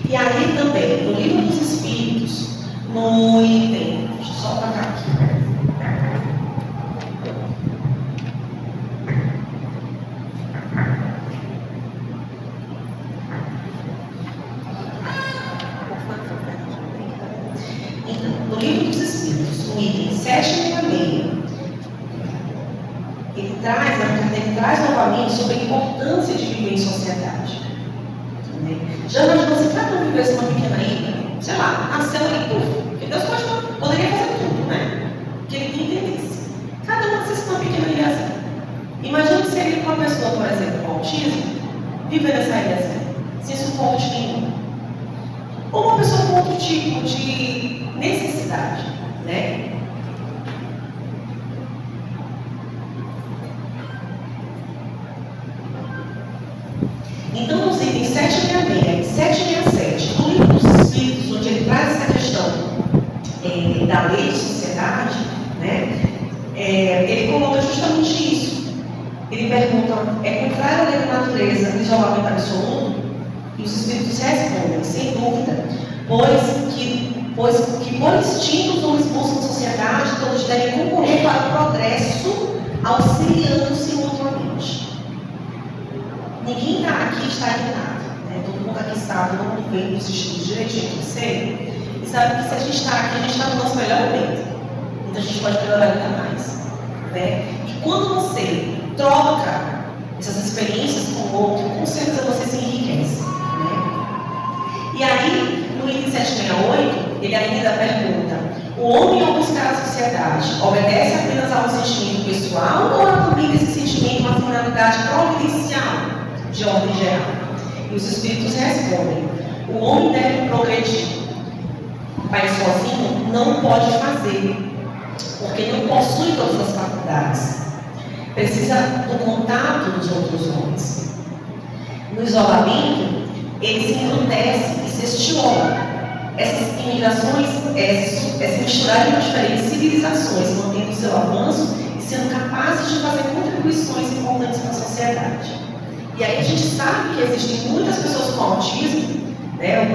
e aí também, no Livro dos Espíritos, no item, deixa eu só apagar aqui. no Livro dos Espíritos, no item 766, ele traz novamente sobre a importância de viver em sociedade. Né? Já imaginou se cada um vivesse uma pequena ilha? Sei lá, nasceu ali tudo. Porque Deus poderia fazer tudo, né? Que ele entendesse. Cada um nascesse numa pequena ilhazinha. Imagina que seria uma pessoa, por exemplo, com autismo, viver nessa ilhazinha, sem suporte nenhum. Ou uma pessoa com outro tipo de necessidade, né? Então, nos itens 766 e 767 do Livro dos Espíritos, onde ele traz essa questão da lei de sociedade, né, ele coloca justamente isso. Ele pergunta: é contrário à lei da natureza o isolamento absoluto? E os Espíritos respondem: sem dúvida, pois que por instinto os homens buscam sociedade, todos devem concorrer para o progresso, auxiliando-se mutuamente. Ninguém está aqui estagnado, né? Todo mundo aqui sabe, todo mundo vem nos estudos direitinho que ser, e sabe que se a gente está aqui, a gente está no nosso melhor momento. Então a gente pode melhorar ainda mais. Né? E quando você troca essas experiências com o outro, com certeza você se enriquece. Né? E aí, no item 768, ele ainda pergunta: o homem, ao buscar a sociedade, obedece apenas ao sentimento pessoal ou atribui esse sentimento uma finalidade providencial de ordem geral? E os Espíritos respondem: o homem deve progredir, mas sozinho não pode fazer, porque não possui todas as faculdades. Precisa do contato dos outros homens. No isolamento, ele se embrutece e se estiona. Essas imigrações se misturarem com diferentes civilizações, mantendo o seu avanço e sendo capazes de fazer contribuições importantes para a sociedade. E aí a gente sabe que existem muitas pessoas com autismo, né? O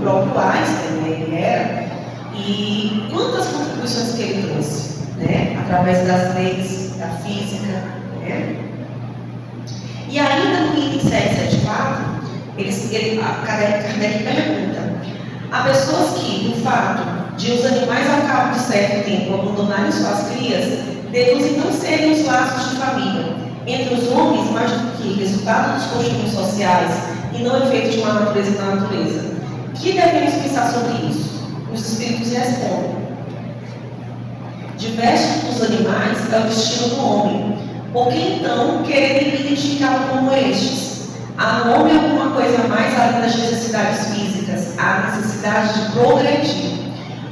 próprio Einstein, né? Ele era, e quantas contribuições que ele trouxe, né? Através das leis da física, né? E ainda no item 774, Kardec pergunta: há pessoas que, no fato de os animais ao cabo de certo tempo abandonarem suas crias, deduzem não serem os laços de família entre os homens mais do que resultado dos costumes sociais e não efeito de uma natureza na natureza. Que devemos pensar sobre isso? Os Espíritos respondem: diversos dos animais é o destino do homem, porque então querem identificá-lo como estes. Há no homem alguma coisa mais além das necessidades físicas, a necessidade de progredir.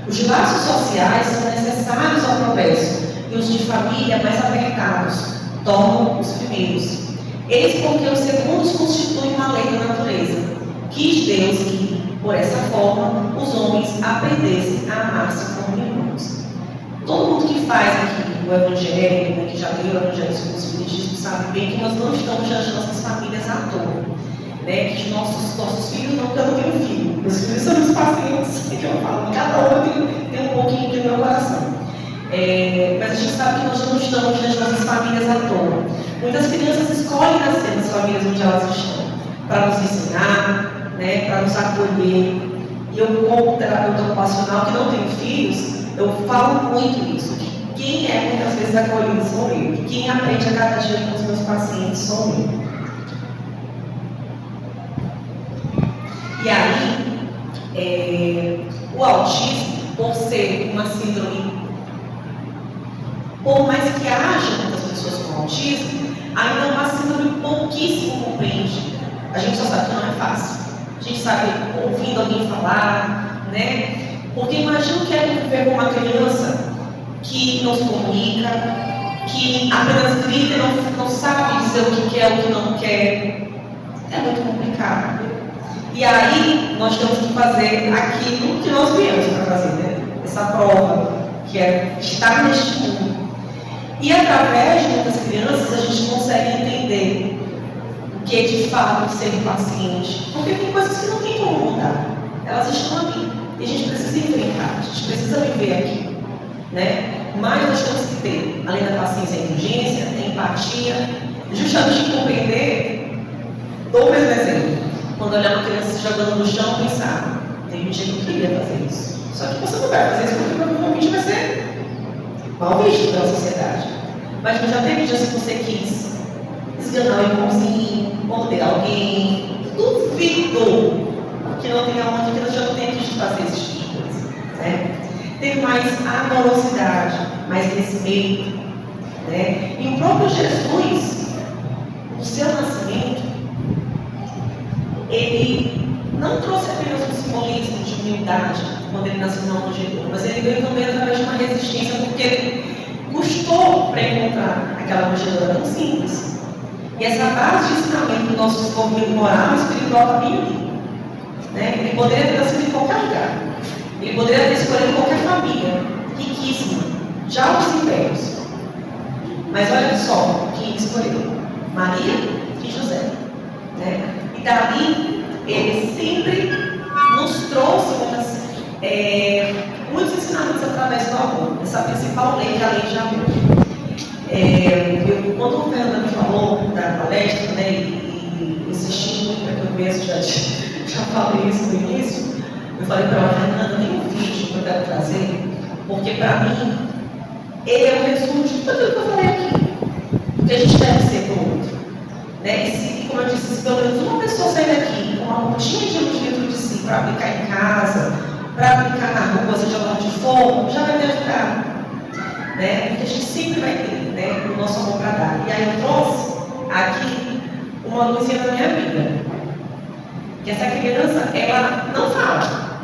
Os laços sociais são necessários ao progresso e os de família mais apertados tornam os primeiros. Eis porque os segundos constituem uma lei da natureza. Quis Deus que, por essa forma, os homens aprendessem a amar-se como irmãos. Todo mundo que faz aqui o Evangelho, né, que já leu o Evangelho segundo o Espiritismo, sabe bem que nós não estamos diante de nossas famílias à toa. Né, que nossos filhos não, porque eu não tenho filho. Meus filhos são meus pacientes, que eu falo, cada um tem um pouquinho do meu coração. Mas a gente sabe que nós não estamos diante de nossas famílias à toa. Muitas crianças escolhem nascer nas famílias onde elas estão, para nos ensinar, né, para nos acolher. E eu, como terapeuta ocupacional que não tenho filhos, eu falo muito isso. Quem é muitas vezes acolhido sou eu. E quem aprende a cada dia com os meus pacientes sou eu. E aí, o autismo, por ser uma síndrome, por mais que haja muitas pessoas com autismo, ainda é uma síndrome pouquíssimo compreendida. A gente só sabe que não é fácil. A gente sabe ouvindo alguém falar, né? Porque imagina o que é viver com uma criança que não se comunica, que apenas grita e não sabe dizer o que quer, o que não quer. É muito complicado. E aí, nós temos que fazer aquilo que nós viemos para fazer, né? Essa prova, que é estar neste mundo. E através de muitas crianças, a gente consegue entender o que é de fato ser paciente. Porque tem coisas que não tem como mudar. Elas estão ali. E a gente precisa enfrentar, a gente precisa viver aqui. Né? Mas nós temos que ter, além da paciência, a inteligência, a empatia, justamente compreender. Dou o mesmo exemplo. Quando olhar uma criança se jogando no chão, pensar: tem um dia que eu queria fazer isso. Só Só que você não vai fazer isso porque provavelmente vai ser mal visto pela sociedade. Mas já teve dias que você quis esganar o irmãozinho, morder alguém. Duvido que não tenha onde que nós já não tenha que fazer esse tipo de coisa. Né? Ter mais amorosidade, mais respeito. Né? E o próprio Jesus, no seu nascimento, ele não trouxe apenas um simbolismo de humildade quando ele nasceu na manjedoura, mas ele veio também através de uma resistência, porque custou para encontrar aquela manjedoura tão simples. E essa base de ensinamento do nosso desenvolvimento moral e espiritual está bem ali. Né? Ele poderia ter nascido em qualquer lugar. Ele poderia ter escolhido qualquer família, riquíssima, de altos impérios. Mas olha só quem ele escolheu: Maria e José. Né? E dali, ele sempre nos trouxe muitos ensinamentos através do amor. Essa principal lei, que é a lei de amor. Quando o Fernando me falou da palestra, né, e insisti muito para que eu viesse, já falei isso no início, eu falei para ela: Fernanda, tem um vídeo que eu quero trazer, porque para mim, ele é o resumo de tudo aquilo que eu falei aqui. O que a gente deve ser para o outro. Né? E se, como eu disse, se pelo menos uma pessoa sair daqui com uma rotina de luz dentro de si para aplicar em casa, para aplicar na rua, seja lá onde for, já vai me ajudar. Né? Porque a gente sempre vai ter, né, o nosso amor para dar. E aí eu trouxe aqui uma luzinha da minha vida. Que essa criança, ela não fala,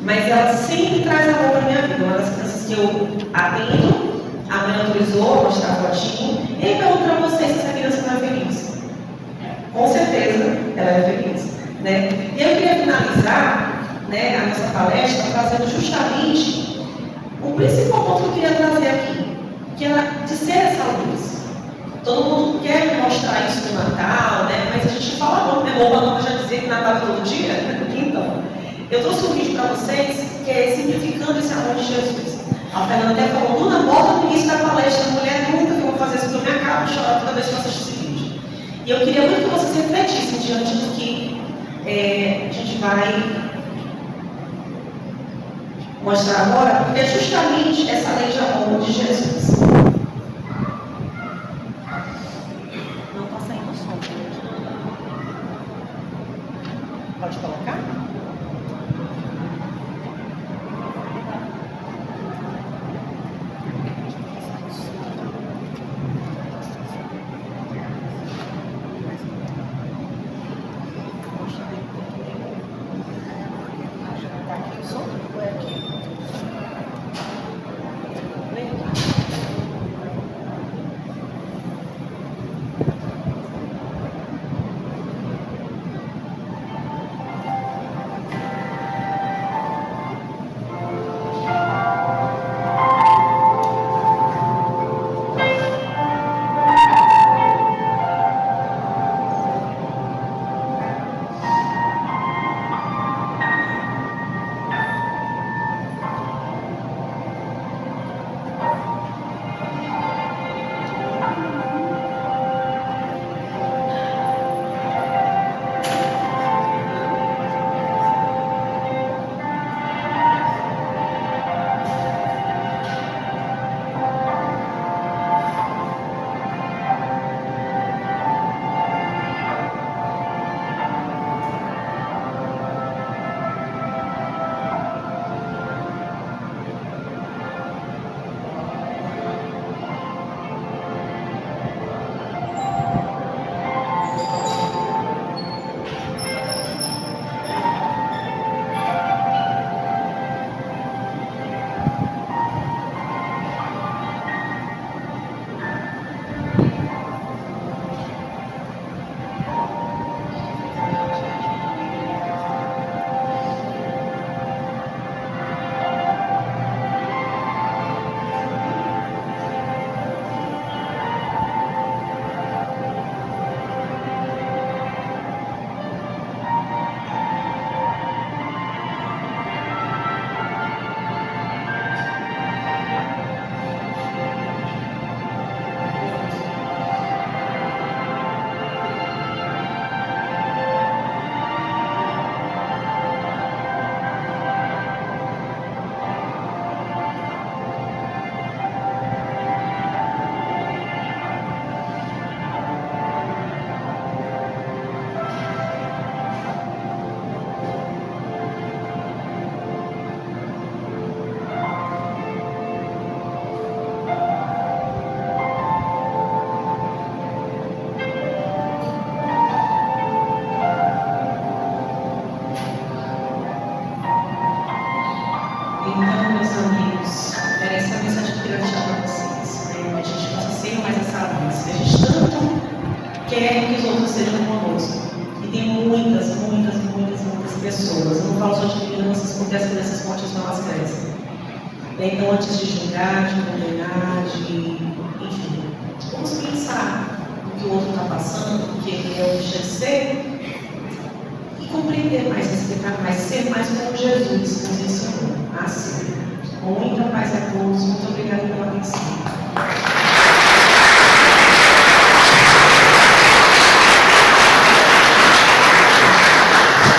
mas ela sempre traz amor para minha vida. Uma das crianças que eu atendo, a mãe autorizou a mostrar a fotinho, e aí pergunto para vocês se essa criança não é feliz. Com certeza ela é feliz. Né? E eu queria finalizar, né, a nossa palestra trazendo justamente o principal ponto que eu queria trazer aqui, que é de ser essa luz. Todo mundo quer mostrar isso no Natal, né? Mas a gente fala muito, né? Roupa nova já dizer que Natal é todo dia. Então, eu trouxe um vídeo para vocês que é significando esse amor de Jesus. A Fernanda até falou: Luna, bota no início da palestra, mulher, nunca que eu vou fazer isso, porque eu me acabo de chorar toda vez que eu assisto esse vídeo. E eu queria muito que vocês refletissem diante do que a gente vai mostrar agora, porque é justamente essa lei de amor de Jesus. Não está saindo o som. Pode colocar? Então, meus amigos, era essa a mensagem que eu queria deixar para vocês. Né? A gente possa ser mais essa luz. Que a gente tanto quer que os outros sejam conosco. E tem muitas pessoas. Eu não falo só de crianças, porque as crianças pontes não as crescem. Então, antes de julgar, de condenar, enfim, vamos pensar no que o outro está passando, no que ele é o deixa de ser, e compreender mais, respeitar mais, ser mais como Jesus nos ensinou a ser. Com muita paz a todos, muito obrigada pela atenção.